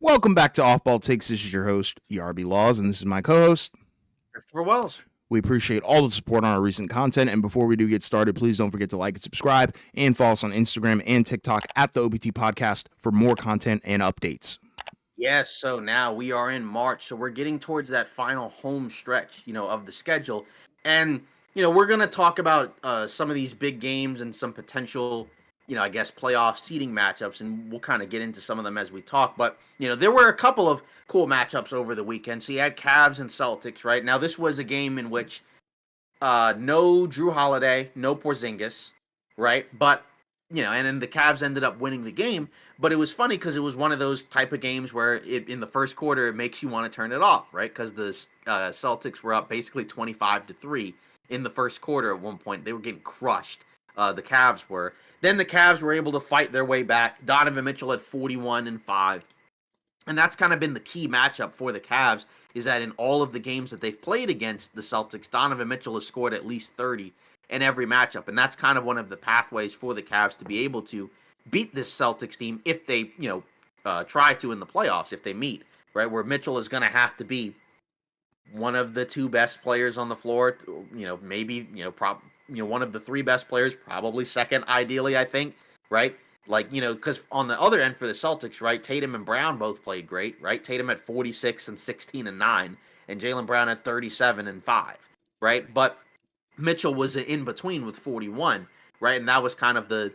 Welcome back to Off Ball Takes. This is your host, Yarby Laws, and this is my co-host. Christopher Wells. We appreciate all the support on our recent content, and before we do get started, please don't forget to like and subscribe, and follow us on Instagram and TikTok at the OBT Podcast for more content and updates. Yes, so now we are in March, so we're getting towards that final home stretch, of the schedule, and we're gonna talk about some of these big games and some potential, I guess playoff seeding matchups, and we'll kind of get into some of them as we talk. But there were a couple of cool matchups over the weekend. So you had Cavs and Celtics, right? Now this was a game in which no Drew Holiday, no Porzingis, right? But and then the Cavs ended up winning the game. But it was funny because it was one of those type of games where in the first quarter it makes you want to turn it off, right? Because the Celtics were up basically 25-3 in the first quarter at one point. They were getting crushed. The Cavs were. Then the Cavs were able to fight their way back. Donovan Mitchell had 41 and 5. And that's kind of been the key matchup for the Cavs, is that in all of the games that they've played against the Celtics, Donovan Mitchell has scored at least 30 in every matchup. And that's kind of one of the pathways for the Cavs to be able to beat this Celtics team if they, try to in the playoffs, if they meet, right? Where Mitchell is going to have to be one of the two best players on the floor, maybe, one of the three best players, probably second, ideally, I think, right? Like, because on the other end for the Celtics, right, Tatum and Brown both played great, right? Tatum at 46 and 16 and 9, and Jaylen Brown at 37 and 5, right? But Mitchell was in between with 41, right? And that was kind of the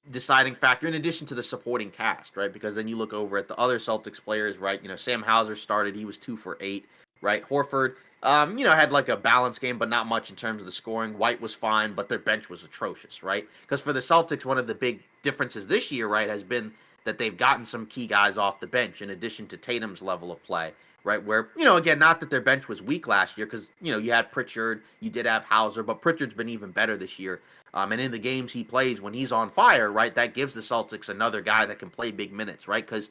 deciding factor in addition to the supporting cast, right? Because then you look over at the other Celtics players, right? Sam Hauser started, he was 2 for 8, right? Horford, had like a balanced game, but not much in terms of the scoring. White was fine, but their bench was atrocious, right? Because for the Celtics, one of the big differences this year, right, has been that they've gotten some key guys off the bench in addition to Tatum's level of play, right? Where, again, not that their bench was weak last year because, you had Pritchard, you did have Hauser, but Pritchard's been even better this year. And in the games he plays when he's on fire, right, that gives the Celtics another guy that can play big minutes, right? Because,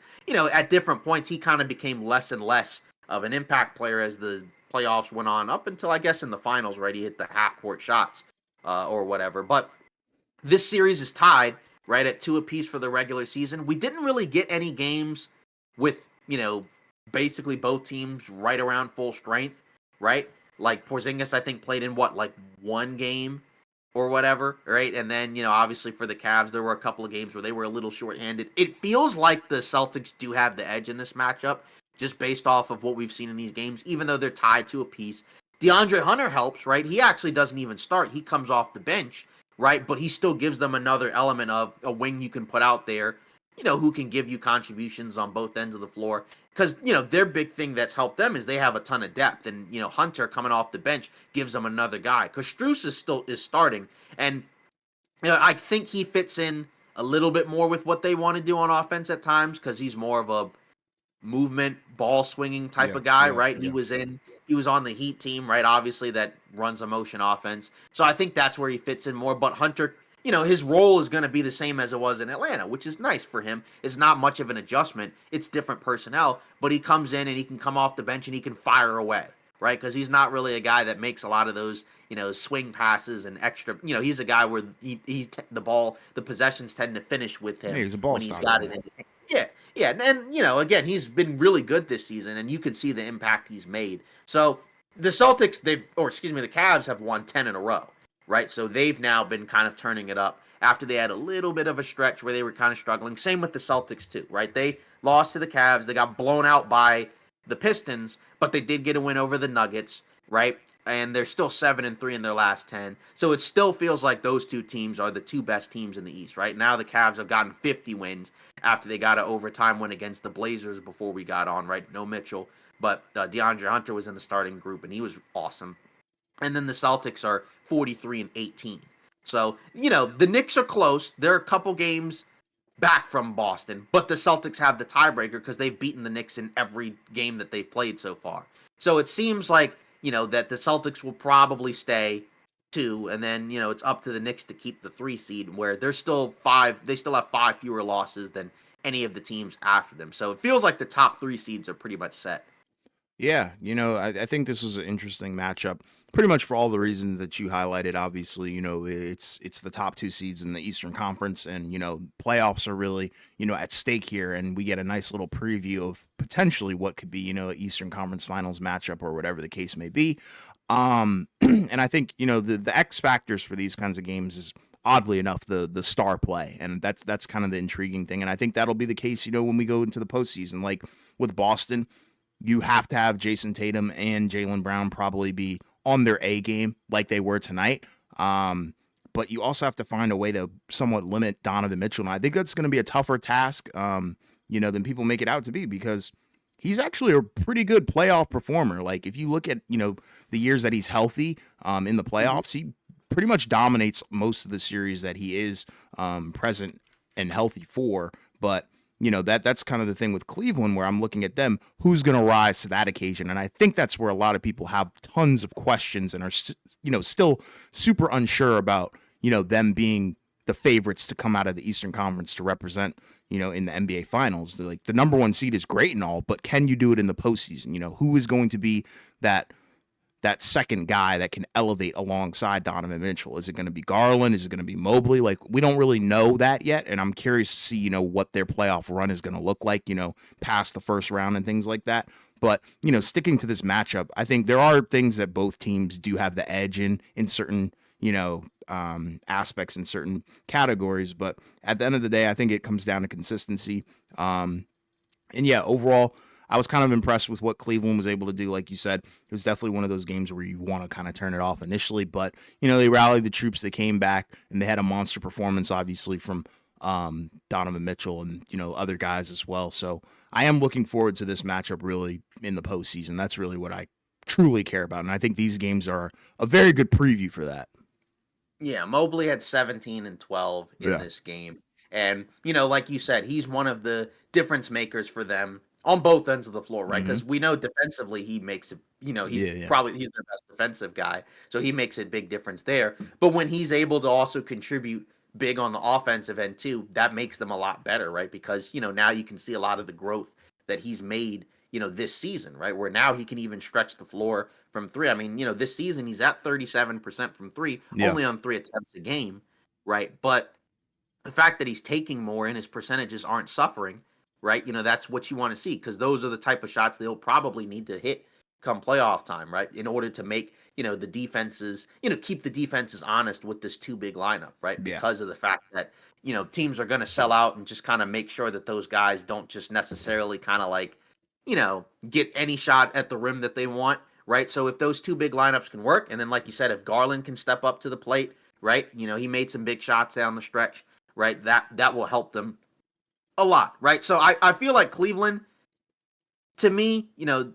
at different points, he kind of became less and less of an impact player as the playoffs went on, up until I guess in the finals, right? He hit the half-court shots or whatever. But this series is tied, right, at 2 apiece for the regular season. We didn't really get any games with, basically both teams right around full strength, right? Like Porzingis, I think, played in like one game or whatever, right? And then, obviously for the Cavs, there were a couple of games where they were a little shorthanded. It feels like the Celtics do have the edge in this matchup, just based off of what we've seen in these games, even though they're tied to a piece. DeAndre Hunter helps, right? He actually doesn't even start. He comes off the bench, right? But he still gives them another element of a wing you can put out there, who can give you contributions on both ends of the floor. Because, their big thing that's helped them is they have a ton of depth. And, Hunter coming off the bench gives them another guy. Because Strus is starting. And, I think he fits in a little bit more with what they want to do on offense at times because he's more of a movement, ball swinging type of guy, right? Yeah. He was on the Heat team, right? Obviously that runs a motion offense. So I think that's where he fits in more. But Hunter, his role is going to be the same as it was in Atlanta, which is nice for him. It's not much of an adjustment. It's different personnel, but he comes in and he can come off the bench and he can fire away, right? Because he's not really a guy that makes a lot of those, swing passes and extra. He's a guy where the possessions tend to finish with him. Yeah, he's a ball when stopper. He's got it in his hand. Yeah, and again, he's been really good this season, and you can see the impact he's made. So the Celtics, the Cavs have won 10 in a row, right? So they've now been kind of turning it up after they had a little bit of a stretch where they were kind of struggling. Same with the Celtics too, right? They lost to the Cavs, they got blown out by the Pistons, but they did get a win over the Nuggets, right? And they're still 7-3 in their last 10. So it still feels like those two teams are the two best teams in the East, right? Now the Cavs have gotten 50 wins after they got an overtime win against the Blazers before we got on, right? No Mitchell, but DeAndre Hunter was in the starting group, and he was awesome. And then the Celtics are 43-18. So, the Knicks are close. They're a couple games back from Boston, but the Celtics have the tiebreaker because they've beaten the Knicks in every game that they've played so far. So it seems like, that the Celtics will probably stay 2, and then, it's up to the Knicks to keep the 3 seed, where they still have 5 fewer losses than any of the teams after them. So it feels like the top 3 seeds are pretty much set. Yeah, I think this was an interesting matchup. Pretty much for all the reasons that you highlighted. Obviously, it's the top two seeds in the Eastern Conference, and playoffs are really at stake here, and we get a nice little preview of potentially what could be an Eastern Conference Finals matchup or whatever the case may be. And I think the X factors for these kinds of games is oddly enough the star play, and that's kind of the intriguing thing, and I think that'll be the case when we go into the postseason, like with Boston. You have to have Jason Tatum and Jaylen Brown probably be on their A game like they were tonight. But you also have to find a way to somewhat limit Donovan Mitchell. And I think that's going to be a tougher task, than people make it out to be, because he's actually a pretty good playoff performer. Like if you look at, the years that he's healthy in the Mhm. playoffs, he pretty much dominates most of the series that he is present and healthy for. But that's kind of the thing with Cleveland, where I'm looking at them, who's going to rise to that occasion, and I think that's where a lot of people have tons of questions and are still super unsure about them being the favorites to come out of the Eastern Conference to represent in the NBA Finals. They're like, the number one seed is great and all, but can you do it in the postseason? Who is going to be that second guy that can elevate alongside Donovan Mitchell? Is it going to be Garland? Is it going to be Mobley? Like, we don't really know that yet, and I'm curious to see, what their playoff run is going to look like, past the first round and things like that. But, sticking to this matchup, I think there are things that both teams do have the edge in certain, aspects in certain categories. But at the end of the day, I think it comes down to consistency. And yeah, overall, I was kind of impressed with what Cleveland was able to do. Like you said, it was definitely one of those games where you want to kind of turn it off initially, but they rallied the troops, they came back, and they had a monster performance, obviously from Donovan Mitchell and other guys as well. So I am looking forward to this matchup really in the postseason. That's really what I truly care about, and I think these games are a very good preview for that. Yeah, Mobley had 17 and 12 in Yeah. this game. And, like you said, he's one of the difference makers for them on both ends of the floor, right? Mm-hmm. Because we know defensively he makes it, Yeah. Yeah. he's the best defensive guy. So he makes a big difference there. But when he's able to also contribute big on the offensive end too, that makes them a lot better, right? Because, now you can see a lot of the growth that he's made, this season, right? Where now he can even stretch the floor from three. I mean, this season he's at 37% from three, Yeah. only on three attempts a game, right? But the fact that he's taking more and his percentages aren't suffering, right? That's what you want to see, because those are the type of shots they'll probably need to hit come playoff time, right? In order to make, the defenses, keep the defenses honest with this too big lineup, right? Yeah. Because of the fact that, teams are going to sell out and just kind of make sure that those guys don't just necessarily kind of like, get any shot at the rim that they want, right? So if those two big lineups can work, and then like you said, if Garland can step up to the plate, right? He made some big shots down the stretch, right? That will help them a lot, right? So I feel like Cleveland, to me,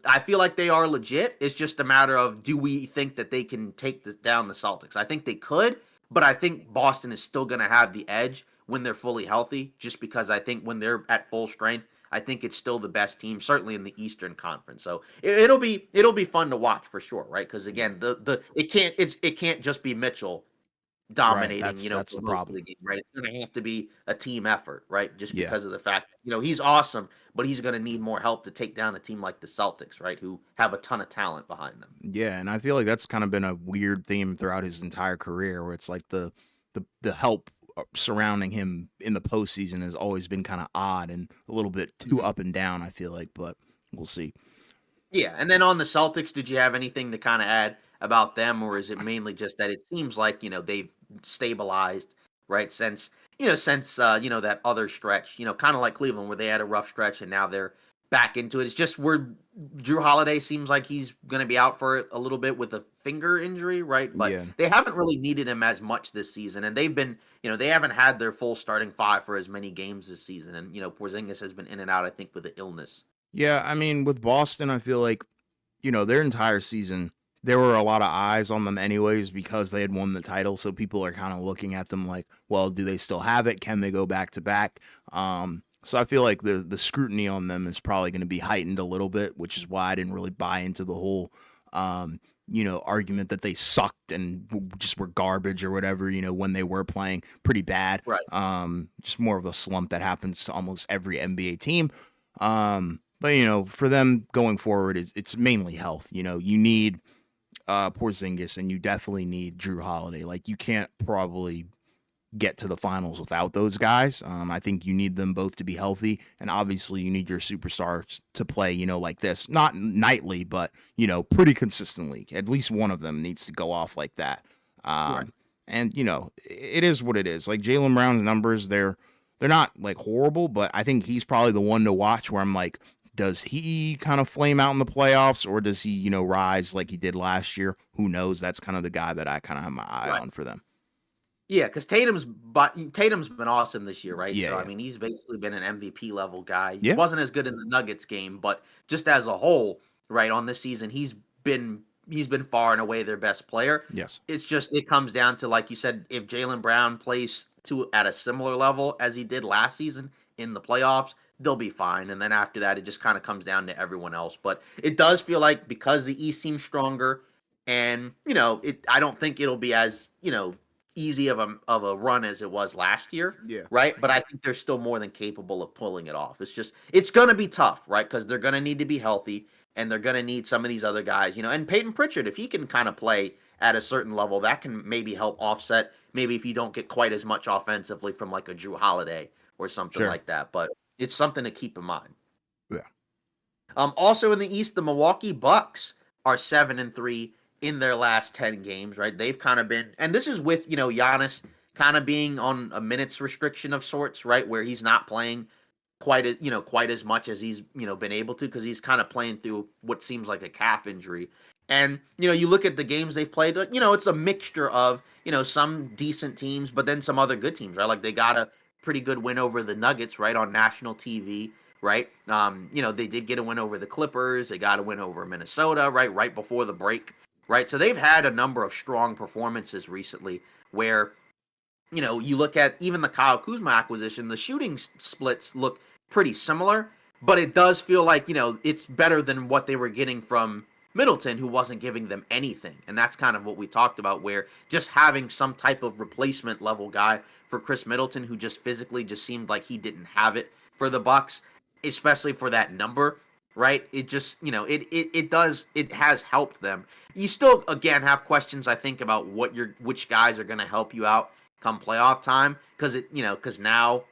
I feel like they are legit. It's just a matter of, do we think that they can take this down the Celtics? I think they could, but I think Boston is still going to have the edge when they're fully healthy, just because I think when they're at full strength, I think it's still the best team, certainly in the Eastern Conference. So it'll be fun to watch for sure, right? Because again, it can't just be Mitchell Right. dominating, That's for the most of problem. the game, right? It's gonna have to be a team effort, right? Just Yeah. because of the fact, he's awesome, but he's gonna need more help to take down a team like the Celtics, right? Who have a ton of talent behind them. Yeah, and I feel like that's kind of been a weird theme throughout his entire career, where it's like the help surrounding him in the postseason has always been kind of odd and a little bit too Mhm. up and down. I feel like, but we'll see. Yeah, and then on the Celtics, did you have anything to kind of add about them, or is it mainly just that it seems like they've stabilized, right? Since that other stretch, kind of like Cleveland, where they had a rough stretch and now they're back into it. It's just where Drew Holiday seems like he's going to be out for it a little bit with a finger injury, right? But Yeah, they haven't really needed him as much this season, and they've been, they haven't had their full starting five for as many games this season, and Porzingis has been in and out, I think, with an illness. yeah. I mean, with Boston, I feel like their entire season, there were a lot of eyes on them anyways because they had won the title. So people are kind of looking at them like, well, do they still have it? Can they go back to back? So I feel like the scrutiny on them is probably going to be heightened a little bit, which is why I didn't really buy into the whole, argument that they sucked and just were garbage or whatever, when they were playing pretty bad. Right. Just more of a slump that happens to almost every NBA team. But for them going forward, it's mainly health. You need Porzingis, and you definitely need Drew Holiday. Like, you can't probably get to the finals without those guys. I think you need them both to be healthy, and obviously you need your superstars to play, like this. Not nightly, but pretty consistently. At least one of them needs to go off like that. Right. And it is what it is. Like, Jaylen Brown's numbers, they're not like horrible, but I think he's probably the one to watch where I'm like, does he kind of flame out in the playoffs, or does he, rise like he did last year? Who knows? That's kind of the guy that I kind of have my eye Right. on for them. Yeah, because Tatum's been awesome this year, right? Yeah, So I yeah, mean, he's basically been an MVP level guy. yeah. Wasn't as good in the Nuggets game, but just as a whole, right, on this season, been he's been far and away their best player. Yes. It's just it comes down to, like you said, if Jaylen Brown plays to at a similar level as he did last season in the playoffs, they'll be fine. And then after that, it just kind of comes down to everyone else. But it does feel like, because the East seems stronger, and I don't think it'll be as easy of a run as it was last year, Yeah. right? But I think they're still more than capable of pulling it off. It's going to be tough, right? Because they're going to need to be healthy, and they're going to need some of these other guys, and Peyton Pritchard, if he can kind of play at a certain level, that can maybe help offset maybe if you don't get quite as much offensively from like a Drew Holiday or something Sure. like that. But it's something to keep in mind. Yeah. Also in the East, the Milwaukee Bucks are 7-3 in their last 10 games, right? They've kind of been, and this is with, Giannis kind of being on a minutes restriction of sorts, right? Where he's not playing quite as much as he's, been able to, because he's kind of playing through what seems like a calf injury. And, you look at the games they've played, it's a mixture of, some decent teams, but then some other good teams, right? Like, they got a pretty good win over the Nuggets, right, on national TV, right? They did get a win over the Clippers. They got a win over Minnesota, right before the break, right? So they've had a number of strong performances recently where, you look at even the Kyle Kuzma acquisition, the shooting splits look pretty similar, but it does feel like, it's better than what they were getting from Middleton, who wasn't giving them anything. And that's kind of what we talked about, where just having some type of replacement level guy for Chris Middleton, who just physically just seemed like he didn't have it for the Bucks, especially for that number, right? It just, it has helped them. You still again have questions, I think, about which guys are going to help you out come playoff time, because now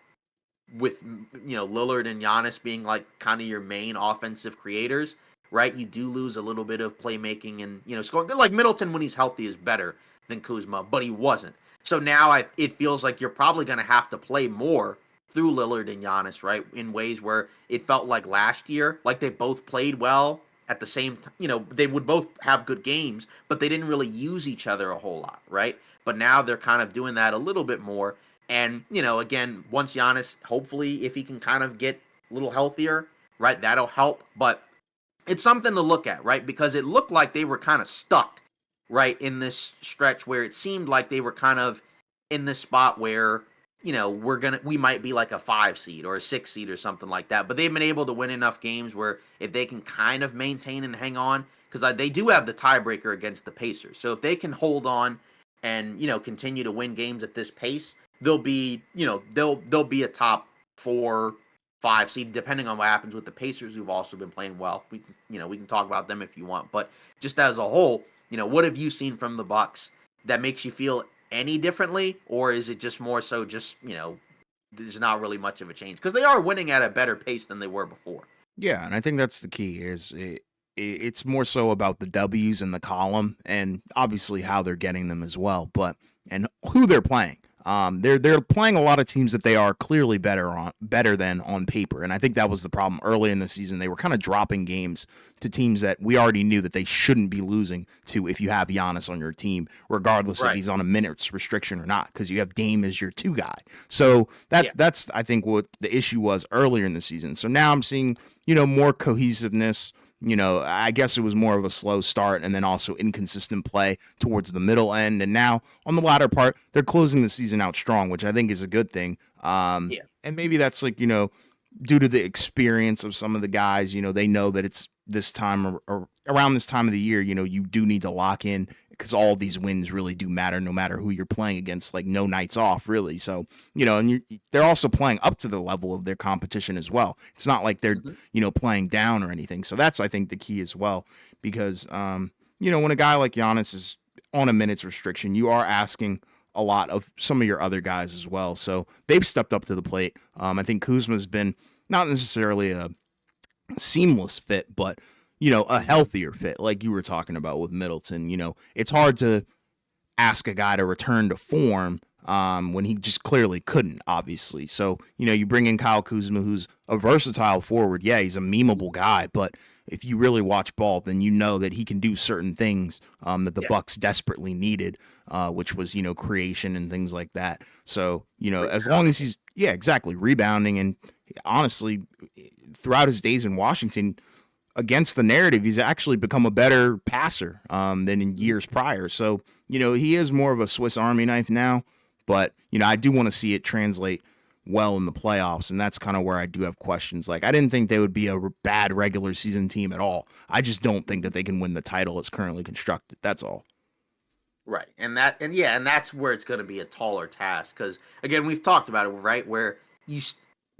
with Lillard and Giannis being like kind of your main offensive creators, right? You do lose a little bit of playmaking and scoring. Like, Middleton when he's healthy is better than Kuzma, but he wasn't. So now it feels like you're probably going to have to play more through Lillard and Giannis, right? In ways where it felt like last year, like they both played well at the same time. They would both have good games, but they didn't really use each other a whole lot, right? But now they're kind of doing that a little bit more. And, again, once Giannis, hopefully, if he can kind of get a little healthier, right, that'll help. But it's something to look at, right? Because it looked like they were kind of stuck, right, in this stretch where it seemed like they were kind of in this spot where, we might be like a 5 seed or a 6 seed or something like that. But they've been able to win enough games where if they can kind of maintain and hang on, because they do have the tiebreaker against the Pacers. So if they can hold on and, continue to win games at this pace, they'll be, they'll be a top 4, 5 seed, depending on what happens with the Pacers, who've also been playing well. We can talk about them if you want, but just as a whole, what have you seen from the Bucks that makes you feel any differently, or is it just more so just there's not really much of a change because they are winning at a better pace than they were before? Yeah, and I think that's the key. It's more so about the W's in the column, and obviously how they're getting them as well, but and who they're playing. They're playing a lot of teams that they are clearly better than on paper, and I think that was the problem early in the season. They were kind of dropping games to teams that we already knew that they shouldn't be losing to if you have Giannis on your team, regardless if Right. he's on a minutes restriction or not, because you have Dame as your 2 guy. So Yeah. that's I think what the issue was earlier in the season. So now I'm seeing more cohesiveness. I guess it was more of a slow start and then also inconsistent play towards the middle end. And now on the latter part, they're closing the season out strong, which I think is a good thing. Yeah. And maybe that's like, due to the experience of some of the guys, they know that it's this time or around this time of the year, you do need to lock in because all these wins really do matter no matter who you're playing against, like no nights off really. So, and they're also playing up to the level of their competition as well. It's not like they're, Mhm. playing down or anything. So that's, I think, the key as well, because, when a guy like Giannis is on a minutes restriction, you are asking a lot of some of your other guys as well. So they've stepped up to the plate. I think Kuzma's been not necessarily a seamless fit, but a healthier fit, like you were talking about with Middleton. It's hard to ask a guy to return to form when he just clearly couldn't, obviously. So, you bring in Kyle Kuzma, who's a versatile forward. Yeah, he's a memeable guy, but if you really watch ball, then you know that he can do certain things that the Yeah. Bucks desperately needed, which was, creation and things like that. So, as long Rebounding. as he's, yeah, exactly, rebounding. And honestly, throughout his days in Washington, against the narrative, he's actually become a better passer than in years prior. So, he is more of a Swiss Army knife now, but, I do want to see it translate well in the playoffs, and that's kind of where I do have questions. Like, I didn't think they would be a bad regular season team at all. I just don't think that they can win the title as currently constructed. That's all. Right. And that's where it's going to be a taller task because again, we've talked about it, right? Where the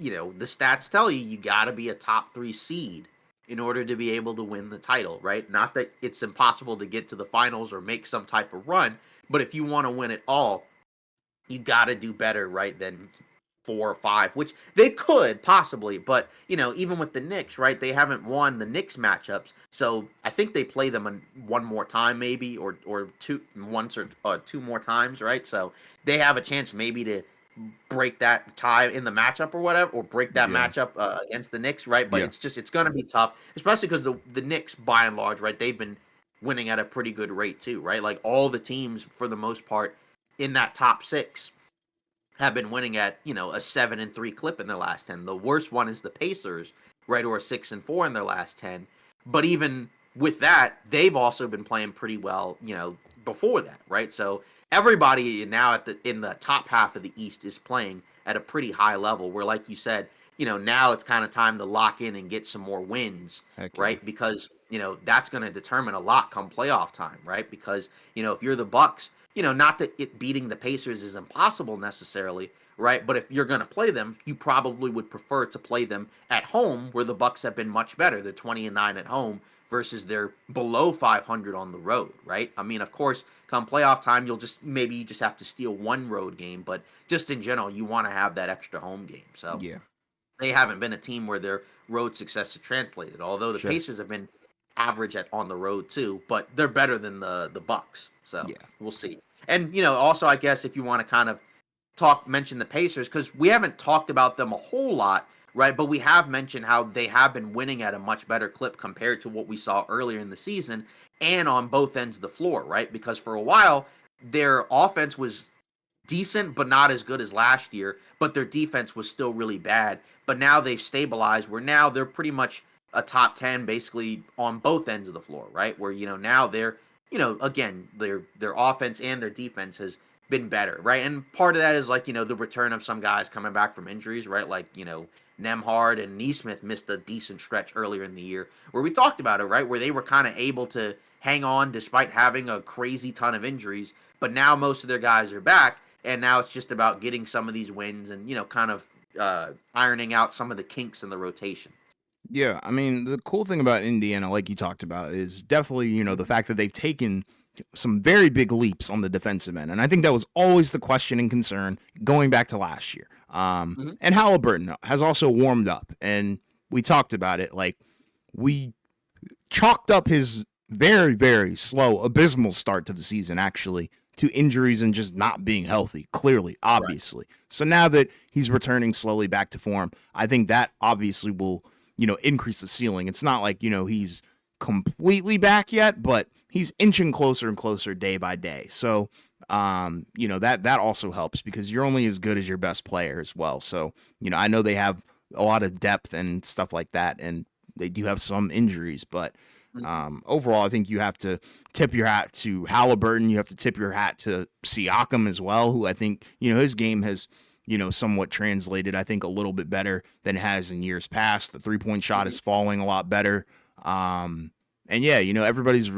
stats tell you got to be a top 3 seed in order to be able to win the title, right? Not that it's impossible to get to the finals or make some type of run, but if you want to win it all, you got to do better, right, than 4 or 5, which they could possibly, but even with the Knicks, right, they haven't won the Knicks matchups, so I think they play them one more time, maybe, or once or 2 more times, right? So they have a chance maybe to break that tie in the matchup or whatever, or break that Yeah. matchup against the Knicks, right? But Yeah. it's going to be tough, especially because the Knicks, by and large, right, they've been winning at a pretty good rate too, right? Like all the teams for the most part in that top 6 have been winning at a 7-3 clip in their last 10. The worst one is the Pacers, right, who are 6-4 in their last 10. But even with that, they've also been playing pretty well, before that, right? So everybody now in the top half of the East is playing at a pretty high level. Where, like you said, now it's kind of time to lock in and get some more wins, Heck yeah. right? Because that's going to determine a lot come playoff time, right? Because if you're the Bucks, not that it beating the Pacers is impossible necessarily, right? But if you're going to play them, you probably would prefer to play them at home, where the Bucks have been much better. They're 20-9 at home versus they're below 500 on the road, right? I mean, of course, come playoff time, you just have to steal one road game, but just in general, you want to have that extra home game. So Yeah. they haven't been a team where their road success has translated. Although the Sure. Pacers have been average on the road too, but they're better than the Bucks. So Yeah. we'll see. And also I guess if you want to kind of mention the Pacers, because we haven't talked about them a whole lot, right? But we have mentioned how they have been winning at a much better clip compared to what we saw earlier in the season and on both ends of the floor, right? Because for a while their offense was decent but not as good as last year, but their defense was still really bad. But now they've stabilized where now they're pretty much a top 10 basically on both ends of the floor, right? Where now they're again their offense and their defense has been better, right? And part of that is like the return of some guys coming back from injuries, right? Like Nemhard and Neesmith missed a decent stretch earlier in the year where we talked about it, right? Where they were kind of able to hang on despite having a crazy ton of injuries, but now most of their guys are back, and now it's just about getting some of these wins and kind of ironing out some of the kinks in the rotation. Yeah, I mean, the cool thing about Indiana, like you talked about, is definitely, the fact that they've taken some very big leaps on the defensive end. And I think that was always the question and concern going back to last year. Mm-hmm. And Halliburton has also warmed up. And we talked about it. Like, we chalked up his very, very slow, abysmal start to the season, actually, to injuries and just not being healthy, clearly, Right. obviously. So now that he's returning slowly back to form, I think that obviously will, increase the ceiling. It's not like, he's completely back yet, but he's inching closer and closer day by day. So, that also helps because you're only as good as your best player as well. So, I know they have a lot of depth and stuff like that, and they do have some injuries, but overall, I think you have to tip your hat to Halliburton. You have to tip your hat to Siakam as well, who I think, his game has, somewhat translated, I think, a little bit better than it has in years past. The 3-point shot Mm-hmm. is falling a lot better. And yeah, everybody's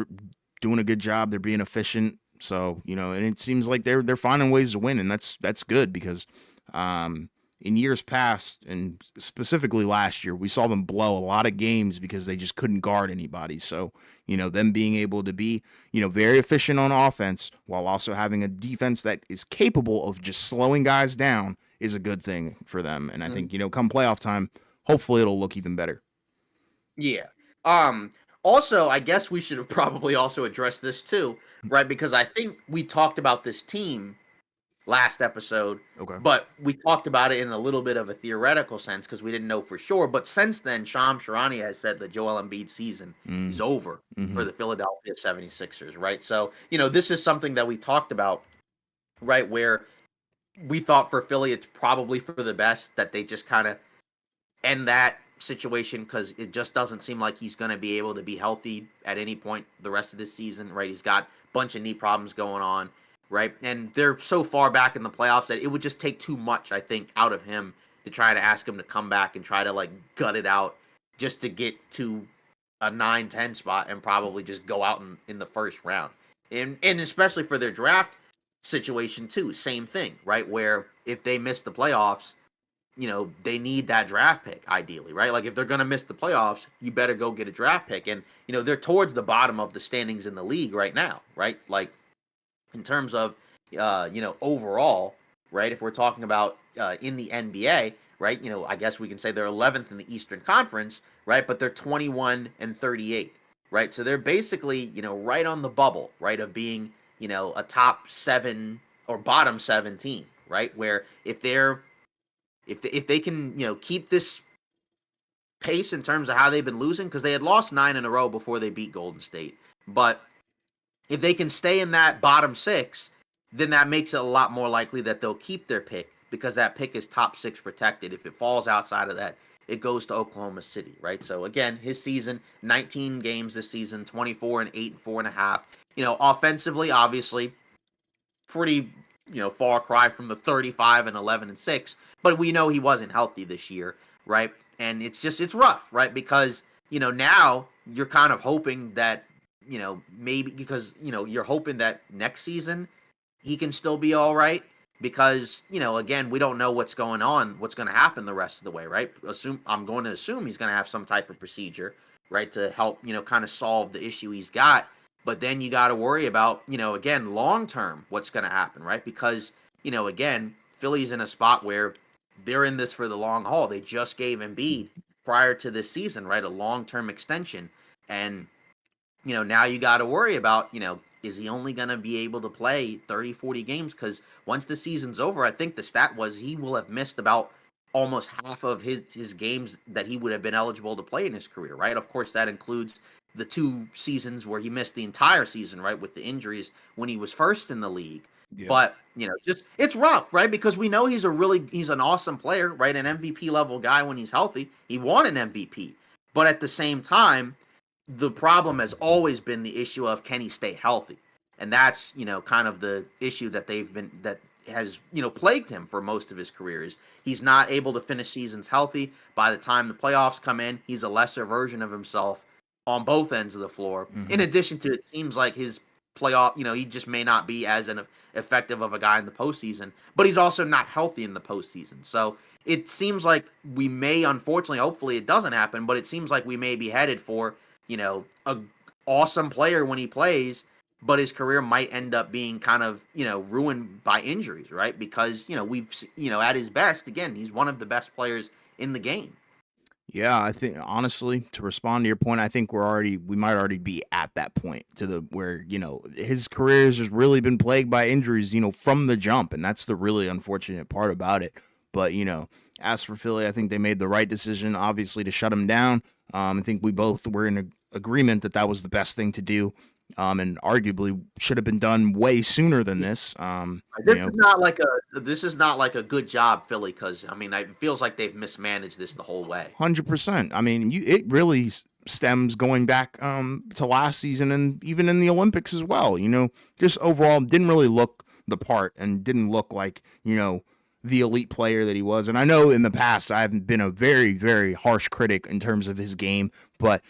doing a good job. They're being efficient. So, and it seems like they're finding ways to win, and that's good because in years past, and specifically last year, we saw them blow a lot of games because they just couldn't guard anybody. So, them being able to be, very efficient on offense while also having a defense that is capable of just slowing guys down is a good thing for them. And I think, come playoff time, hopefully it'll look even better. Yeah. Also, I guess we should have probably also addressed this too, right? Because I think we talked about this team last episode, Okay. but we talked about it in a little bit of a theoretical sense because we didn't know for sure. But since then, Shams Charania has said that Joel Embiid's season is over for the Philadelphia 76ers, right? So, this is something that we talked about, right? Where we thought for Philly, it's probably for the best that they just kind of end that situation because it just doesn't seem like he's going to be able to be healthy at any point the rest of this season, right? He's got a bunch of knee problems going on, right? And they're so far back in the playoffs that it would just take too much, I think, out of him to try to ask him to come back and try to like gut it out just to get to a 9-10 spot and probably just go out in the first round. And especially for their draft situation too, same thing, right? Where if they miss the playoffs, they need that draft pick ideally, right? Like if they're going to miss the playoffs, you better go get a draft pick. And, they're towards the bottom of the standings in the league right now, right? Like in terms of, overall, right? If we're talking about in the NBA, right? I guess we can say they're 11th in the Eastern Conference, right? But they're 21-38, right? So they're basically, right on the bubble, right? Of being, a top 7 or bottom 7 team, right? Where if they can, keep this pace in terms of how they've been losing, because they had lost 9 in a row before they beat Golden State. But if they can stay in that bottom 6, then that makes it a lot more likely that they'll keep their pick because that pick is top 6 protected. If it falls outside of that, it goes to Oklahoma City, right? So again, his season, 19 games this season, 24 and 8 and 4.5. Offensively, obviously, pretty far cry from the 35 and 11 and 6, but we know he wasn't healthy this year, right? And it's rough, right? Because now you're kind of hoping that maybe because you're hoping that next season he can still be all right because again, we don't know what's going to happen the rest of the way, right? I'm going to assume he's going to have some type of procedure, right, to help kind of solve the issue he's got. But then you got to worry about, again, long term, what's going to happen, right? Because, again, Philly's in a spot where they're in this for the long haul. They just gave Embiid prior to this season, right, a long term extension. And, now you got to worry about, is he only going to be able to play 30, 40 games? Because once the season's over, I think the stat was he will have missed about almost half of his games that he would have been eligible to play in his career, right? Of course, that includes the 2 seasons where he missed the entire season, right, with the injuries when he was first in the league. Yeah. But, just it's rough, right? Because we know he's an awesome player, right? An MVP level guy when he's healthy. He won an MVP. But at the same time, the problem has always been the issue of can he stay healthy? And that's, kind of the issue that has, plagued him for most of his career is he's not able to finish seasons healthy. By the time the playoffs come in, he's a lesser version of himself on both ends of the floor. Mm-hmm. In addition to, it seems like his playoff, he just may not be as effective of a guy in the postseason, but he's also not healthy in the postseason. So it seems like we may, unfortunately, hopefully it doesn't happen, but it seems like we may be headed for, a awesome player when he plays, but his career might end up being kind of, ruined by injuries, right? Because, we've, at his best, again, he's one of the best players in the game. Yeah, I think honestly, to respond to your point, I think we might already be at that point where his career has just really been plagued by injuries, from the jump, and that's the really unfortunate part about it. But as for Philly, I think they made the right decision, obviously, to shut him down. I think we both were in agreement that was the best thing to do. And arguably should have been done way sooner than this. This is not like a good job, Philly, because it feels like they've mismanaged this the whole way. 100%. It really stems going back to last season and even in the Olympics as well. Just overall didn't really look the part and didn't look like the elite player that he was. And I know in the past I've been a very, very harsh critic in terms of his game, but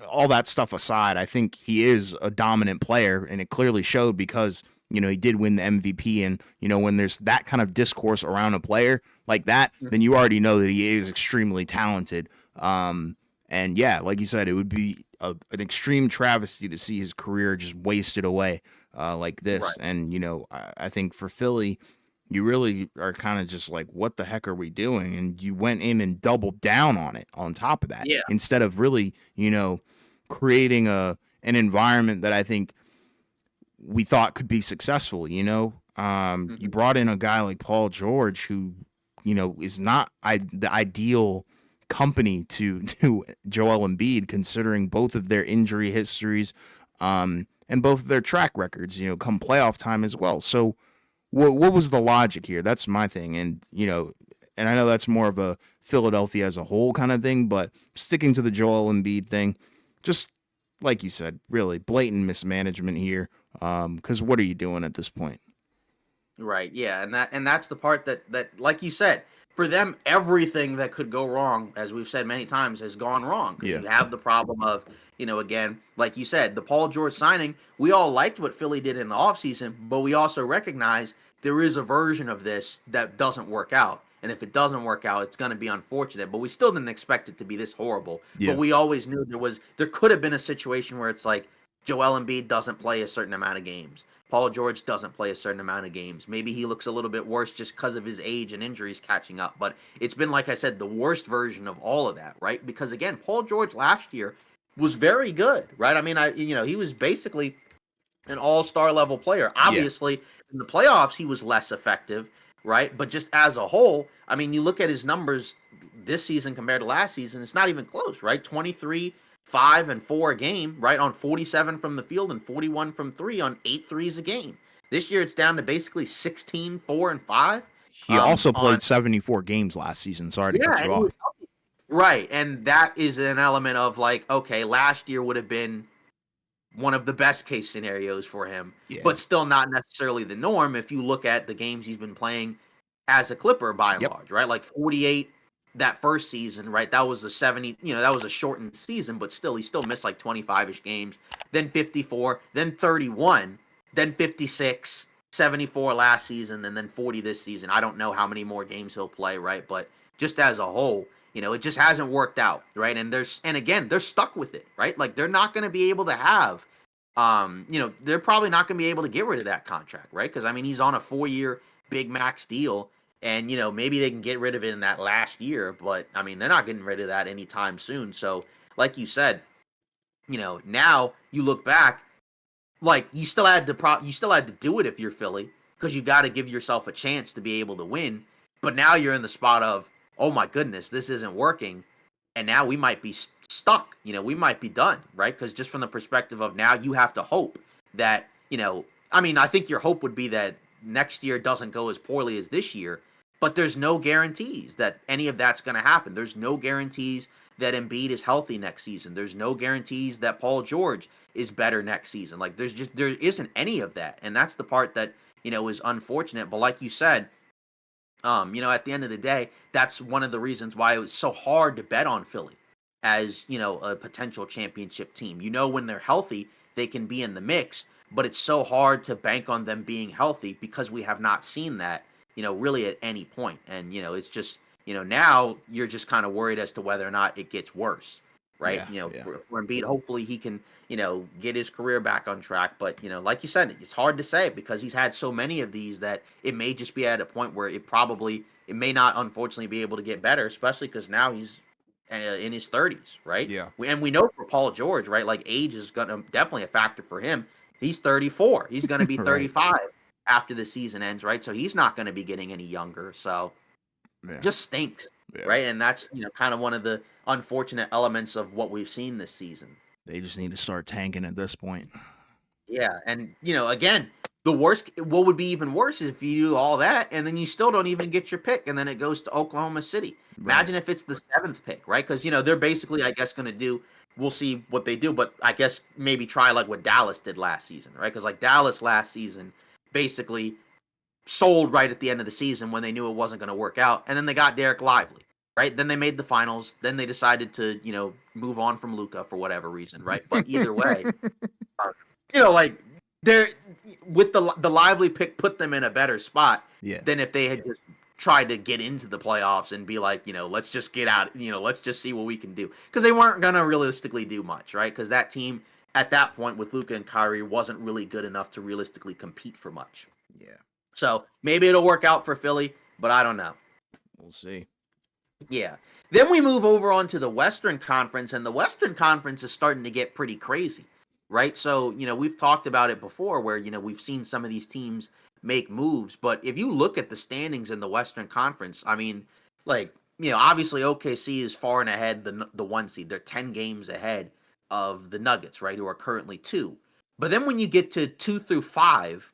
all that stuff aside, I think he is a dominant player, and it clearly showed because he did win the MVP, and when there's that kind of discourse around a player like that, then you already know that he is extremely talented. And yeah, like you said, it would be an extreme travesty to see his career just wasted away like Right. this. And I think for Philly, you really are kind of just like, what the heck are we doing? And you went in and doubled down on it on top of that Yeah. instead of really, creating an environment that I think we thought could be successful. You Mhm. brought in a guy like Paul George, who is not the ideal company to Joel Embiid, considering both of their injury histories, and both of their track records. Come playoff time as well. So what was the logic here? That's my thing, and I know that's more of a Philadelphia as a whole kind of thing, but sticking to the Joel Embiid thing, just like you said, really blatant mismanagement here. Because what are you doing at this point? Right. Yeah, and that's the part that like you said, for them everything that could go wrong, as we've said many times, has gone wrong because Yeah, you have the problem of, again, like you said, the Paul George signing, we all liked what Philly did in the offseason, but we also recognize there is a version of this that doesn't work out. And if it doesn't work out, it's going to be unfortunate, but we still didn't expect it to be this horrible. But yeah, we always knew there could have been a situation where it's like Joel Embiid doesn't play a certain amount of games. Paul George doesn't play a certain amount of games. Maybe he looks a little bit worse just because of his age and injuries catching up. But it's been, like I said, the worst version of all of that, right? Because again, Paul George last year was very good, right? I mean, he was basically an all-star level player. yeah. Obviously, in the playoffs, he was less effective, right? But just as a whole, I mean, you look at his numbers this season compared to last season, it's not even close, right? 23, 5, and 4 a game, right? On 47 from the field and 41 from three on 8 threes a game. This year, it's down to basically 16, 4, and 5. He also On played 74 games last season. Sorry to cut Yeah, you and he was off. right, and that is an element of like, okay, last year would have been one of the best case scenarios for him, Yeah. but still not necessarily the norm if you look at the games he's been playing as a Clipper by and Yep. large, right? Like 48 that first season, right? That was a 70, that was a shortened season, but still, he still missed like 25-ish games, then 54, then 31, then 56, 74 last season, and then 40 this season. I don't know how many more games he'll play, right? But just as a whole, it just hasn't worked out, right? And again, they're stuck with it, right? Like they're not going to be able to have they're probably not going to be able to get rid of that contract, right? Because I mean, he's on a 4-year big max deal, and maybe they can get rid of it in that last year, but I mean, they're not getting rid of that anytime soon. So, like you said, now you look back, like you still had to do it if you're Philly because you got to give yourself a chance to be able to win. But now you're in the spot of, oh my goodness, this isn't working, and now we might be stuck. We might be done, right? Because just from the perspective of now, you have to hope that I mean, I think your hope would be that next year doesn't go as poorly as this year, but there's no guarantees that any of that's going to happen. There's no guarantees that Embiid is healthy next season. There's no guarantees that Paul George is better next season. Like there isn't any of that. And that's the part that, is unfortunate. But like you said, at the end of the day, that's one of the reasons why it was so hard to bet on Philly as, a potential championship team. When they're healthy, they can be in the mix, but it's so hard to bank on them being healthy because we have not seen that, really at any point. And, it's just, now you're just kind of worried as to whether or not it gets worse, right? Yeah. Yeah. For Embiid, hopefully he can, get his career back on track. But, like you said, it's hard to say because he's had so many of these that it may just be at a point where it may not unfortunately be able to get better, especially because now he's in his 30s, right? Yeah. And we know for Paul George, right? Like age is gonna definitely a factor for him. He's 34. He's gonna be Right. 35 after the season ends, right? So he's not gonna be getting any younger. So Yeah. just stinks, Yeah. right? And that's kind of one of the unfortunate elements of what we've seen this season. They just need to start tanking at this point. Yeah, and again, the worst. What would be even worse is if you do all that and then you still don't even get your pick, and then it goes to Oklahoma City. Right. Imagine if it's the seventh pick, right? Because they're basically, I guess, going to do. We'll see what they do, but I guess maybe try like what Dallas did last season, right? Because like Dallas last season, basically sold right at the end of the season when they knew it wasn't going to work out, and then they got Derek Lively. right? Then they made the finals. Then they decided to, move on from Luca for whatever reason, right? But either way, uh, like they're with the lively pick put them in a better spot Yeah. than if they had just tried to get into the playoffs and be like, let's just get out, let's just see what we can do. Because they weren't gonna realistically do much, right? Because that team at that point with Luca and Kyrie wasn't really good enough to realistically compete for much. Yeah. So maybe it'll work out for Philly, but I don't know. We'll see. Yeah. Then we move over onto the Western Conference, and the Western Conference is starting to get pretty crazy, right? So, we've talked about it before where, we've seen some of these teams make moves, but if you look at the standings in the Western Conference, I mean, like, obviously OKC is far and ahead the 1 seed. They're 10 games ahead of the Nuggets, right, who are currently 2. But then when you get to 2 through 5,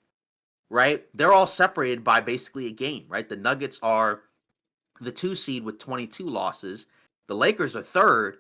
right, they're all separated by basically a game, right? The Nuggets are the 2 seed with 22 losses. The Lakers are third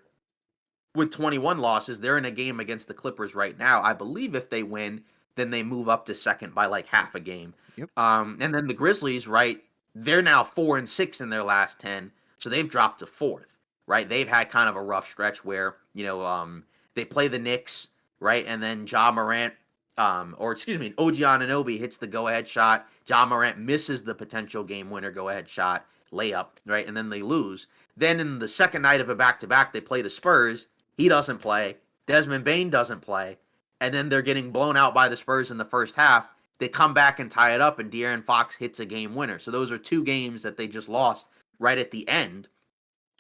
with 21 losses. They're in a game against the Clippers right now. I believe if they win, then they move up to second by like half a game. Yep. And then the Grizzlies, right? They're now 4-6 in their last 10, so they've dropped to fourth, right? They've had kind of a rough stretch where they play the Knicks, right, and then Ja Morant, OG Anunoby hits the go-ahead shot. Ja Morant misses the potential game winner go-ahead shot layup, right, and then they lose. Then in the second night of a back-to-back, they play the Spurs. He doesn't play. Desmond Bane doesn't play. And then they're getting blown out by the Spurs in the first half. They come back and tie it up, and De'Aaron Fox hits a game winner. So those are 2 games that they just lost right at the end.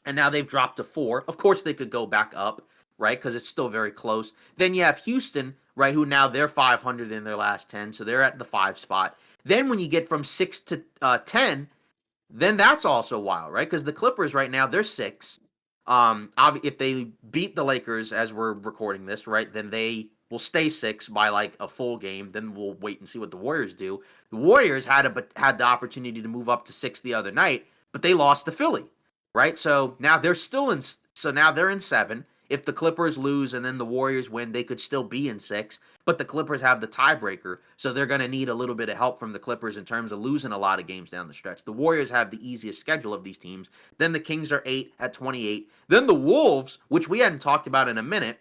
And now they've dropped to 4. Of course, they could go back up, right, because it's still very close. Then you have Houston, right, who now they're 500 in their last 10, so they're at the 5 spot. Then when you get from 6 to 10, then that's also wild, right? Because the Clippers right now, they're 6. If they beat the Lakers as we're recording this, right, then they will stay 6 by like a full game. Then we'll wait and see what the Warriors do. The Warriors had the opportunity to move up to 6 the other night, but they lost to Philly, right? So now they're still in. So now they're in 7. If the Clippers lose and then the Warriors win, they could still be in 6. But the Clippers have the tiebreaker, so they're going to need a little bit of help from the Clippers in terms of losing a lot of games down the stretch. The Warriors have the easiest schedule of these teams. Then the Kings are 8 at 28. Then the Wolves, which we hadn't talked about in a minute,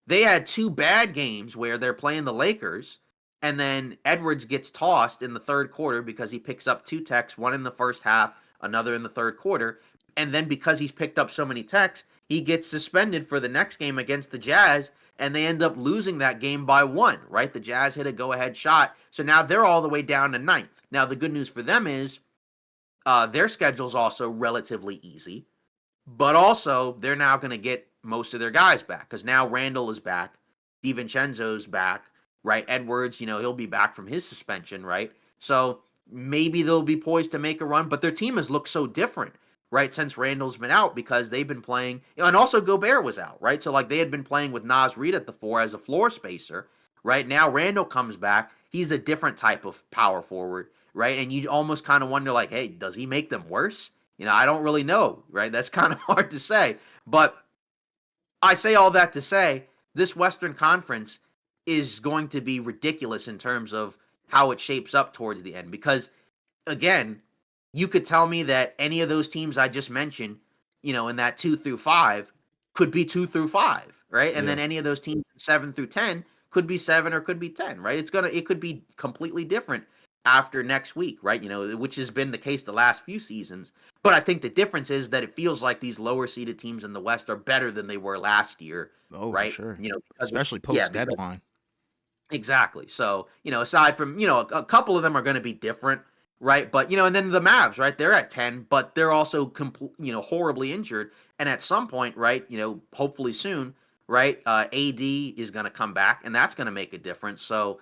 they had 2 bad games where they're playing the Lakers, and then Edwards gets tossed in the third quarter because he picks up 2 techs, one in the first half, another in the third quarter. And then because he's picked up so many techs, he gets suspended for the next game against the Jazz, and they end up losing that game by 1, right? The Jazz hit a go-ahead shot, so now they're all the way down to 9th. Now, the good news for them is their schedule's also relatively easy, but also they're now going to get most of their guys back because now Randall is back, DiVincenzo's back, right? Edwards, he'll be back from his suspension, right? So maybe they'll be poised to make a run, but their team has looked so different, right, since Randall's been out because they've been playing, and also Gobert was out, right? So like they had been playing with Naz Reid at the 4 as a floor spacer, right? Now Randall comes back. He's a different type of power forward, right? And you almost kind of wonder like, hey, does he make them worse? I don't really know, right? That's kind of hard to say. But I say all that to say this Western Conference is going to be ridiculous in terms of how it shapes up towards the end because, again, you could tell me that any of those teams I just mentioned, in that 2 through 5 could be 2 through 5, right? And then any of those teams 7 through 10 could be 7 or could be 10, right? It could be completely different after next week, right? Which has been the case the last few seasons. But I think the difference is that it feels like these lower seeded teams in the West are better than they were last year, Oh, for right? sure. Because Especially post because deadline. exactly. So, aside from, a couple of them are going to be different, right? But, and then the Mavs, right? They're at 10, but they're also, horribly injured. And at some point, right, hopefully soon, right, AD is going to come back, and that's going to make a difference. So,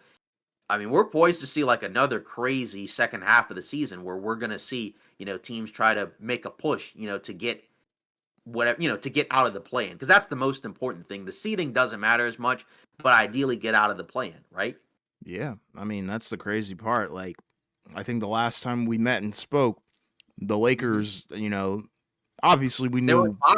I mean, we're poised to see like another crazy second half of the season where we're going to see, teams try to make a push, to get whatever, to get out of the play-in because that's the most important thing. The seeding doesn't matter as much, but ideally get out of the play-in, right? Yeah. I mean, that's the crazy part. Like, I think the last time we met and spoke, the Mm-hmm. Lakers, obviously we They were knew, 5.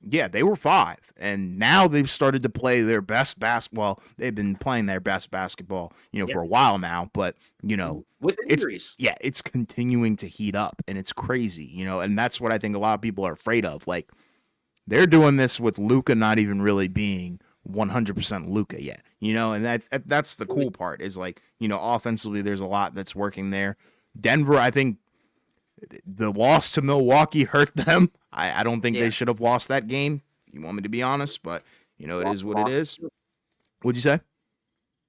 Yeah, they were 5, and now they've started to play their best basketball. They've been playing their best basketball, Yeah. for a while now. But With it's injuries. yeah, it's continuing to heat up, and it's crazy, and that's what I think a lot of people are afraid of. Like they're doing this with Luca not even really being 100% Luca yet, and that's the cool part is like offensively there's a lot that's working there. Denver, I think the loss to Milwaukee hurt them. I don't think they Yeah. should have lost that game, if you want me to be honest, but it Lost is to what it Boston is. too. What'd you say?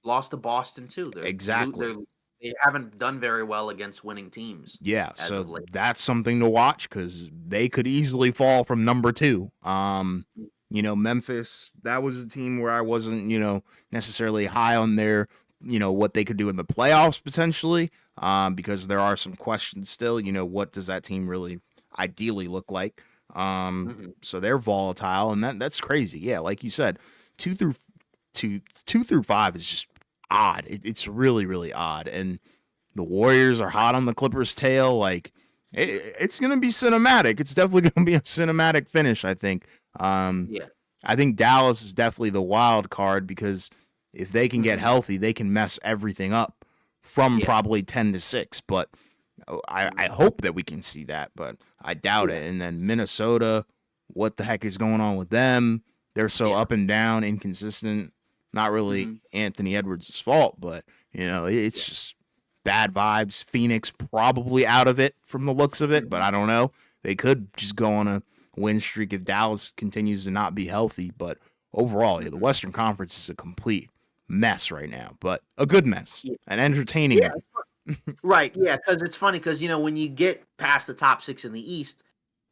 Lost to Boston too. Exactly. They haven't done very well against winning teams Yeah, as so of late. that's something to watch because they could easily fall from number 2. Memphis, that was a team where I wasn't, necessarily high on their, what they could do in the playoffs potentially, because there are some questions still. What does that team really ideally look like? Hmm. So they're volatile, and that's crazy. Yeah, like you said, two through two through 5 is just odd. It's really really odd, and the Warriors are hot on the Clippers' tail. Like it's gonna be cinematic. It's definitely gonna be a cinematic finish. I think. Yeah. I think Dallas is definitely the wild card because if they can get Hmm. healthy, they can mess everything up from Yeah. probably 10-6. But I Mhm. hope that we can see that, but I doubt Yeah. it. And then Minnesota, what the heck is going on with them? They're so Yeah. up and down, inconsistent. Not really Hmm. Anthony Edwards' fault, but Yeah. it's just bad vibes. Phoenix probably out of it from the looks of it, but Hmm. I don't know. They could just go on a win streak if Dallas continues to not be healthy. But overall, yeah, the Hmm. Western Conference is a complete mess right now, but a good mess, Yeah. an entertaining Yeah. one. Right. Yeah. Because it's funny because when you get past the top 6 in the East,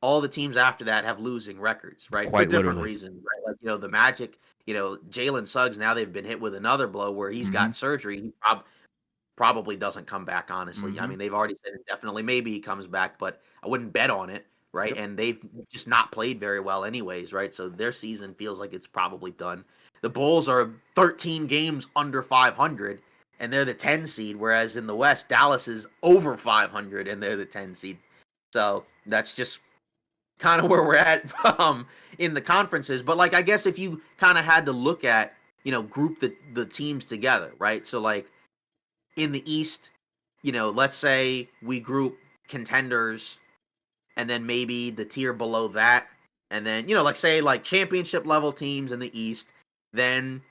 all the teams after that have losing records, right? For Quite different literally. reasons, right? Like the Magic, Jalen Suggs. Now they've been hit with another blow where he's Hmm. got surgery. He probably doesn't come back, honestly. I Hmm. mean, they've already said indefinitely. Maybe he comes back, but I wouldn't bet on it, right? Yep. And they've just not played very well, anyways, right? So their season feels like it's probably done. The Bulls are 13 games under 500, and they're the 10 seed, whereas in the West, Dallas is over 500, and they're the 10 seed. So that's just kind of where we're at in the conferences. But like, I guess if you kind of had to look at, group the teams together, right? So like in the East, let's say we group contenders and then maybe the tier below that. And then, like say like championship level teams in the East, then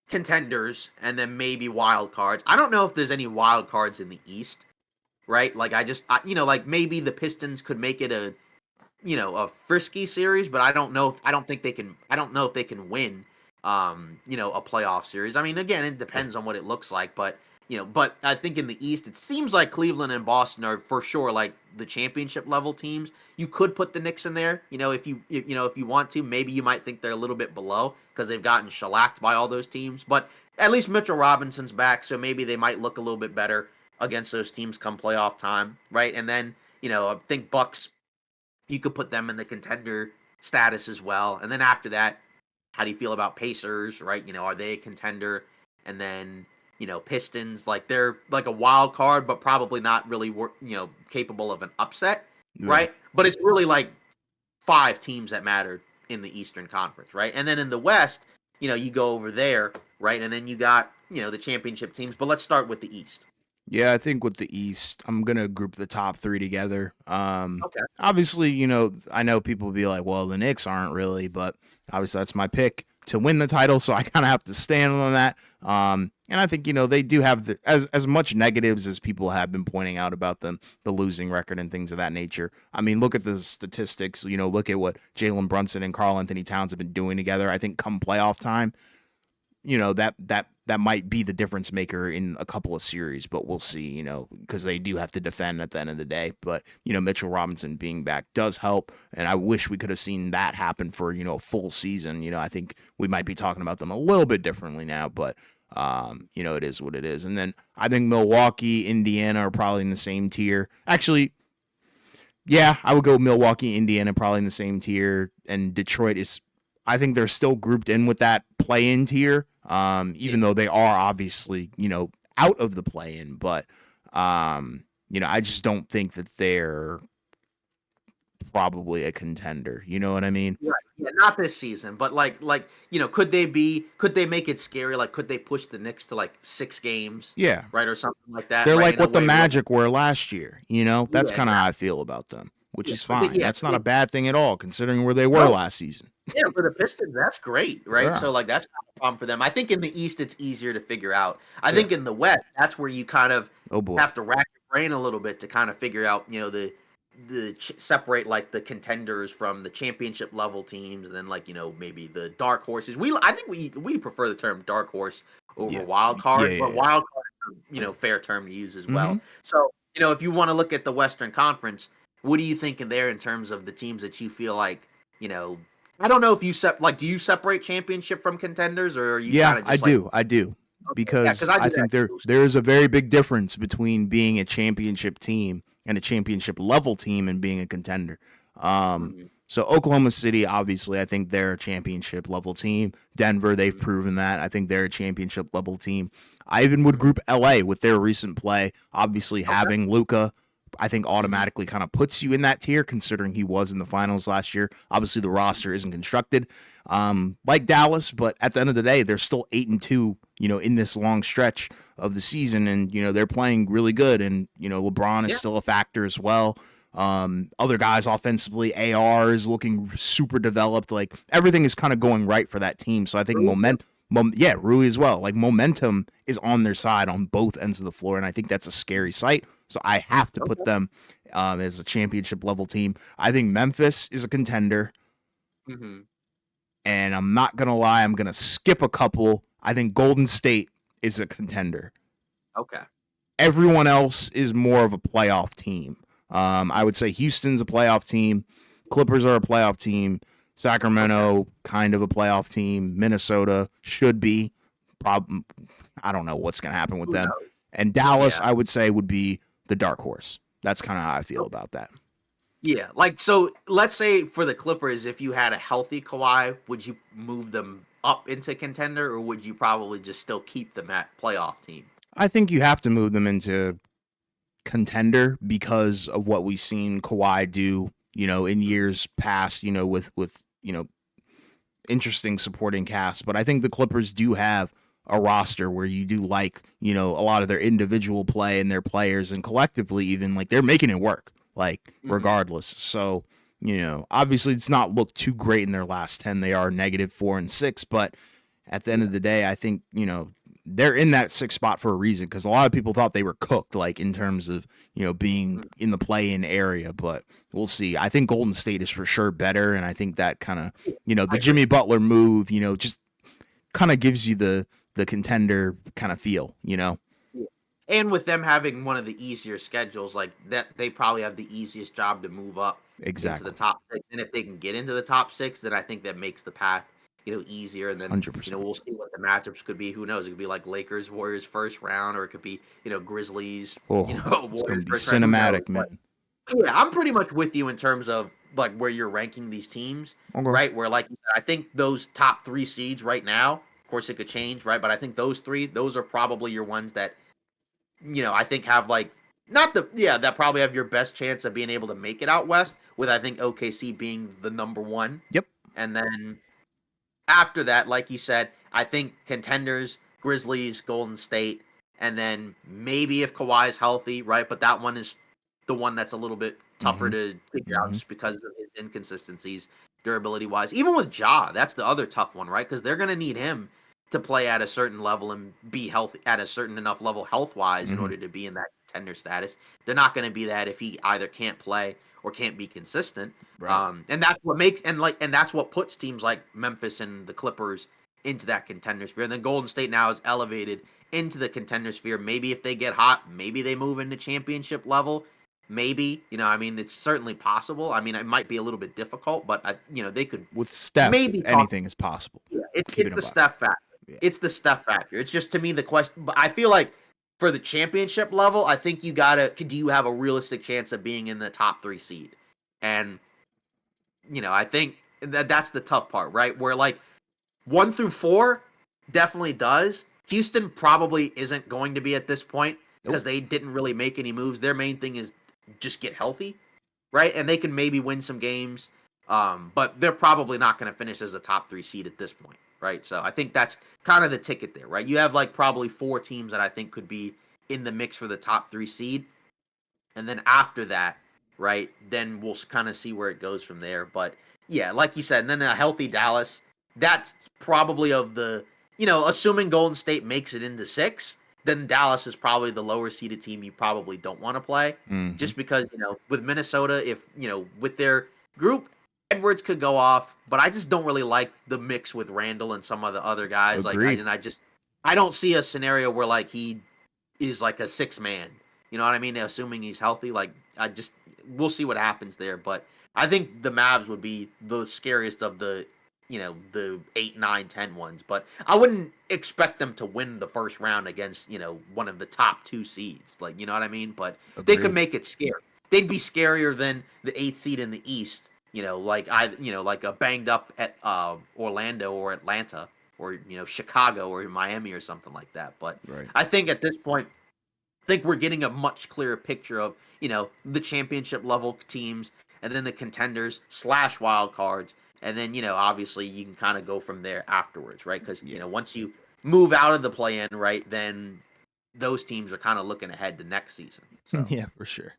contenders, and then maybe wild cards. I don't know if there's any wild cards in the East, right? Like like maybe the Pistons could make it a frisky series, but I don't know if they can win a playoff series. I mean, again, it depends on what it looks like, but but I think in the East it seems like Cleveland and Boston are for sure like the championship level teams. You could put the Knicks in there, if you want to. Maybe you might think they're a little bit below because they've gotten shellacked by all those teams, but at least Mitchell Robinson's back, so maybe they might look a little bit better against those teams come playoff time, right? And then, I think Bucks, you could put them in the contender status as well. And then after that, how do you feel about Pacers, right? Are they a contender? And then, Pistons, like they're like a wild card, but probably not really, capable of an upset, Yeah. right? But it's really like 5 teams that matter in the Eastern Conference, right? And then in the West, you go over there, right? And then you got, the championship teams. But let's start with the East. Yeah, I think with the East, I'm gonna group the top 3 together. Okay. Obviously, I know people will be like, "Well, the Knicks aren't really," but obviously that's my pick to win the title, so I kind of have to stand on that. And I think they do have as much negatives as people have been pointing out about them, the losing record and things of that nature. I mean, look at the statistics. Look at what Jalen Brunson and Karl Anthony Towns have been doing together. I think come playoff time, that might be the difference maker in a couple of series, but we'll see, because they do have to defend at the end of the day. But, Mitchell Robinson being back does help, and I wish we could have seen that happen for, a full season. I think we might be talking about them a little bit differently now, but it is what it is. And then I think Milwaukee, Indiana are probably in the same tier. Actually, yeah, I would go Milwaukee, Indiana, probably in the same tier, and Detroit is. I think they're still grouped in with that play-in tier, Yeah. even though they are obviously out of the play-in. But I just don't think that they're probably a contender. You know what I mean? Right. Yeah. not this season, but could they make it scary? Like, could they push the Knicks to like 6 games, Yeah. right, or something like that, They're right? like In a what the way where, Magic were last year, yeah, That's kind of how I exactly. feel about them, which Yeah, is but they, fine. yeah, That's not they, a bad thing at all, considering where they were no, last season. yeah, for the Pistons, that's great, right? Yeah. So like that's not a problem for them. I think in the East it's easier to figure out. I Yeah. think in the West, that's where you kind of Oh boy. have to rack your brain a little bit to kind of figure out, separate like the contenders from the championship level teams, and then like maybe the dark horses. I think we prefer the term dark horse over Yeah. wild Yeah. card, Yeah. but Yeah. wild card is fair term to use as Mm-hmm. well. So if you want to look at the Western Conference, what are you thinking there in terms of the teams that you feel like you know I don't know if you do you separate championship from contenders, or are you Yeah, kind of I just like, do. I do. okay, yeah, because Because I I do that think there too. there is a very big difference between being a championship team and a championship level team and being a contender. Um, Mhm, so Oklahoma City, obviously, I think they're a championship level team. Denver, they've mhm, proven that. I think they're a championship level team. I even would mhm. group LA with their recent play. Obviously, Okay. having Luca, I think Mhm, automatically kind of puts you in that tier, considering he was in the finals last year. Obviously, the roster isn't constructed like Dallas, but at the end of the day, they're still 8-2. In this long stretch of the season, and they're playing really good, and LeBron is yeah. still a factor as well. Other guys offensively, AR is looking super developed. Like everything is kind of going right for that team. So I think Really? Yep. yeah, Rui as well. Like momentum is on their side on both ends of the floor, and I think that's a scary sight. So I have to put Okay. them as a championship level team. I think Memphis is a contender, Mhm. and I'm not gonna lie, I'm gonna skip a couple. I think Golden State is a contender. Okay. Everyone else is more of a playoff team. I would say Houston's a playoff team. Clippers are a playoff team. Okay. Sacramento, kind of a playoff team. Minnesota should be. I don't know what's going to happen with Who them. knows? And Dallas, Yeah. I would say, would be the dark horse. That's kind of how I feel Okay. about that. Yeah. Like, so let's say for the Clippers, if you had a healthy Kawhi, would you move them up into contender, or would you probably just still keep them at playoff team? I think you have to move them into contender because of what we've seen Kawhi do, in Mhm. years past, with interesting supporting cast. But I think the Clippers do have a roster where you do like, a lot of their individual play and their players, and collectively even like they're making it work, like Mhm. regardless. So, obviously it's not looked too great in their last 10. They are -4 and 6, but at the end of Yeah. the day, I think, they're in that sixth spot for a reason, because a lot of people thought they were cooked, like in terms of, being Mhm. in the play in area, but we'll see. I think Golden State is for sure better. And I think that kind of, Yeah, the I agree. Jimmy Butler move, just kind of gives you the contender kind of feel. Yeah. And with them having one of the easier schedules, like that, they probably have the easiest job to move up into the Exactly. top six. And if they can get into the top six, then I think that makes the path, easier. And then, 100%. we'll see what the matchups could be. Who knows? It could be like Lakers, Warriors first round, or it could be, Grizzlies, Oh, it's going Warriors to be first round. Who knows? cinematic, man. Yeah, I'm pretty much with you in terms of like where you're ranking these teams, Okay. right? Where like you said, I think those top three seeds right now, of course it could change, right? But I think those three, those are probably your ones that, I think have like not the yeah, that probably have your best chance of being able to make it out west, with I think OKC being the number one. Yep. And then after that, like you said, I think contenders, Grizzlies, Golden State, and then maybe if Kawhi's healthy, right? But that one is the one that's a little bit tougher Mm-hmm. to figure out Mm-hmm. just because of his inconsistencies, durability wise. Even with Ja, that's the other tough one, right? Because they're going to need him to play at a certain level and be healthy at a certain enough level health wise in Mm-hmm. order to be in that contender status. They're not going to be that if he either can't play or can't be consistent. Right. And that's what makes and that's what puts teams like Memphis and the Clippers into that contender sphere. And then Golden State now is elevated into the contender sphere. Maybe if they get hot, maybe they move into championship level. Maybe, I mean, it's certainly possible. I mean, it might be a little bit difficult, but they could With Steph, maybe talk. anything is possible. Yeah, Keeping it's it the buck. Steph factor. Yeah. It's the Steph factor. It's just to me the question. But I feel like for the championship level, I think you gotta. Do you have a realistic chance of being in the top three seed? And I think that's the tough part, right? Where like 1 through 4 definitely does. Houston probably isn't going to be at this point Nope. because they didn't really make any moves. Their main thing is just get healthy, right? And they can maybe win some games. But they're probably not going to finish as a top 3 seed at this point, right? So I think that's kind of the ticket there, right? You have like probably 4 teams that I think could be in the mix for the top 3 seed. And then after that, right, then we'll kind of see where it goes from there. But yeah, like you said, and then a healthy Dallas, that's probably of the, assuming Golden State makes it into 6, then Dallas is probably the lower seeded team you probably don't want to play. Hmm. Just because, with Minnesota, if, with their group, Edwards could go off, but I just don't really like the mix with Randall and some of the other guys. Like, Agreed. I don't see a scenario where like he is like a 6 man. You know what I mean? Assuming he's healthy, like we'll see what happens there. But I think the Mavs would be the scariest of the 8, 9, 10 ones. But I wouldn't expect them to win the first round against one of the top 2 seeds. Like, you know what I mean? But they could Agreed. make it scary. They'd be scarier than the 8th seed in the East. Like a banged up at Orlando or Atlanta or Chicago or Miami or something like that. But Right. I think at this point, I think we're getting a much clearer picture of the championship level teams and then the contenders / wild cards, and then obviously you can kind of go from there afterwards, right? Because Yeah. once you move out of the play-in, right, then those teams are kind of looking ahead to next season. So Yeah, for sure.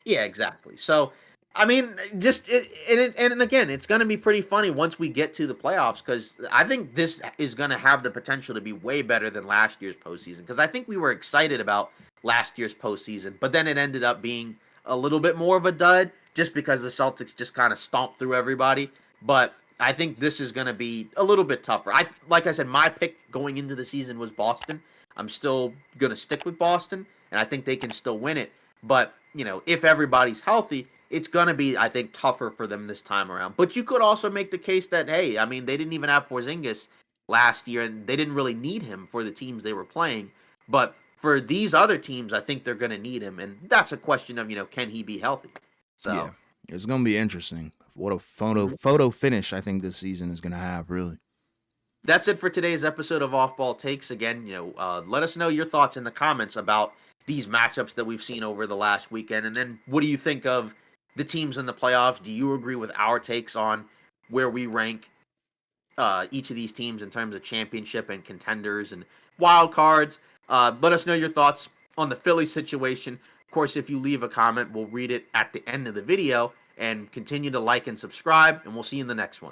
yeah, exactly. So, I mean, and again, it's going to be pretty funny once we get to the playoffs because I think this is going to have the potential to be way better than last year's postseason. Because I think we were excited about last year's postseason, but then it ended up being a little bit more of a dud just because the Celtics just kind of stomped through everybody. But I think this is going to be a little bit tougher. Like I said, my pick going into the season was Boston. I'm still going to stick with Boston, and I think they can still win it. But if everybody's healthy, it's going to be, I think, tougher for them this time around. But you could also make the case that, hey, I mean, they didn't even have Porzingis last year, and they didn't really need him for the teams they were playing. But for these other teams, I think they're going to need him, and that's a question of, can he be healthy? Yeah. So It's gonna be interesting. What a photo mhm. photo finish I think this season is gonna have, really. That's it for today's episode of Off Ball Takes. Again, let us know your thoughts in the comments about these matchups that we've seen over the last weekend, and then what do you think of the teams in the playoffs? Do you agree with our takes on where we rank each of these teams in terms of championship and contenders and wild cards? Let us know your thoughts on the Philly situation. Of course, if you leave a comment, we'll read it at the end of the video. And continue to like and subscribe, and we'll see you in the next one.